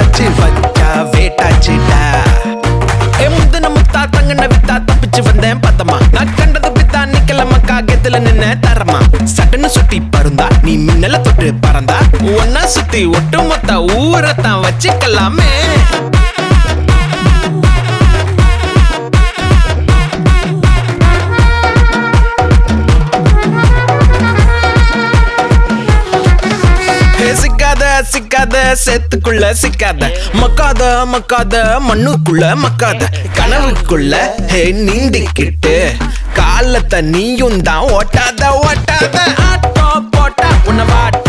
வந்தாச்சு வச்சா வேட்டாச்சுடா. முந்தின முத்தா தங்கன வித்தா தப்பிச்சு வந்தேன் பத்தமா. நான் கண்டது பித்தா நிக்கலமா காகத்துல நின்ன தரமா. சட்டுன்னு சுத்தி பருந்தா நீ மின்னல தொட்டு பறந்தா. ஒன்னா சுத்தி ஒட்டு மொத்த ஊரத்தான் வச்சுக்கலாமே. சிக்காத சிக்காத சேத்துக்குள்ள சிக்காத. மக்காத மக்காத மண்ணுக்குள்ள மக்காத. கனவுக்குள்ள நீந்திக்கிட்டு காலத்தை நீயும் தான் ஓட்டாத ஓட்டாத. ஆட்டோ போட்டா உன்னை வாட்ட